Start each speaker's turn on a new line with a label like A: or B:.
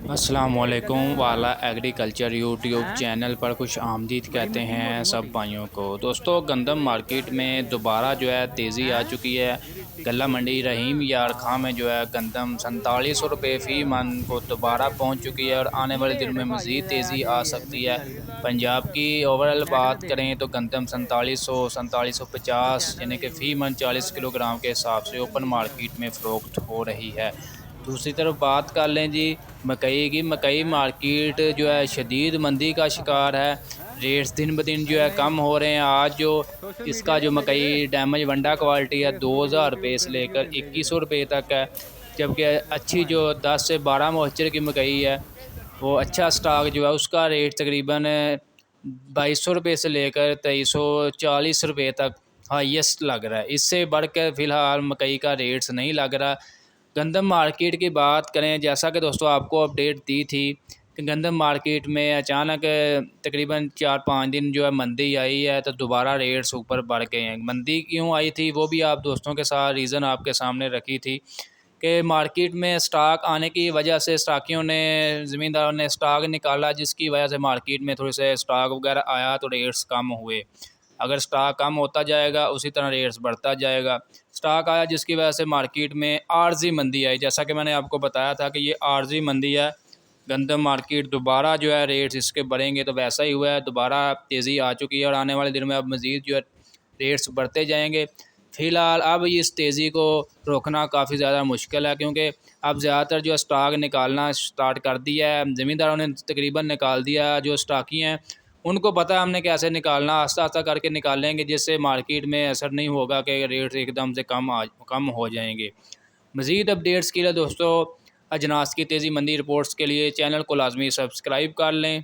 A: अस्सलामुअलैकुम वाला agriculture YouTube channel पर खुश आमदीद कहते हैं सब भाइयों को। दोस्तों, गंदम मार्केट में दोबारा जो है तेज़ी आ चुकी है। गला मंडी रहीम यार खां में जो है गंदम 4700 रुपये फ़ी मन को दोबारा पहुंच चुकी है और आने वाले दिनों में मज़ीद तेज़ी आ सकती है। पंजाब की ओवरऑल बात करें तो गंदम 4750 यानी कि फ़ी मन 40 किलोग्राम के हिसाब से ओपन मार्केट में फ़रोख्त हो रही है। दूसरी तरफ बात कर लें जी मकई की। मकई मार्केट जो है शदीद मंदी का शिकार है। रेट्स दिन ब दिन जो है कम हो रहे हैं। आज जो इसका जो मकई डैमेज वंडा क्वालिटी है 2000 रुपये से लेकर 2100 रुपये तक है। जबकि अच्छी जो 10 से 12 मॉइस्चर की मकई है वो अच्छा स्टॉक जो है उसका रेट तकरीबन 2200 रुपये से लेकर 2340 रुपये तक हाईएस्ट लग रहा है। इससे बढ़ कर फ़िलहाल मकई का रेट्स नहीं लग रहा। गंदम मार्केट की बात करें, जैसा कि दोस्तों आपको अपडेट दी थी कि गंदम मार्केट में अचानक तकरीबन 4-5 दिन जो है मंदी आई है तो दोबारा रेट्स ऊपर बढ़ गए हैं। मंदी क्यों आई थी वो भी आप दोस्तों के साथ रीज़न आपके सामने रखी थी कि मार्केट में स्टॉक आने की वजह से स्टाकियों ने ज़मींदारों ने स्टॉक निकाला, जिसकी वजह से मार्केट में थोड़े से स्टॉक वगैरह आया तो रेट्स कम हुए। अगर स्टॉक कम होता जाएगा उसी तरह रेट्स बढ़ता जाएगा। स्टॉक आया जिसकी वजह से मार्केट में आर्जी मंदी आई। जैसा कि मैंने आपको बताया था कि ये आर्जी मंदी है। गंदम मार्केट दोबारा जो है रेट्स इसके बढ़ेंगे तो वैसा ही हुआ है, दोबारा तेज़ी आ चुकी है और आने वाले दिनों में अब मज़ीद जो है रेट्स बढ़ते जाएंगे। फ़िलहाल अब इस तेज़ी को रोकना काफ़ी ज़्यादा मुश्किल है, क्योंकि अब ज़्यादातर जो स्टॉक निकालना स्टार्ट कर दिया है। ज़मींदारों ने तकरीबन निकाल दिया। जो स्टॉकी हैं उनको पता है हमने कैसे निकालना, आस्ता आस्ता करके निकालेंगे जिससे मार्केट में असर नहीं होगा कि रेट एकदम से कम हो जाएंगे। मज़ीद अपडेट्स के लिए दोस्तों, अजनास की तेज़ी मंदी रिपोर्ट्स के लिए चैनल को लाजमी सब्सक्राइब कर लें।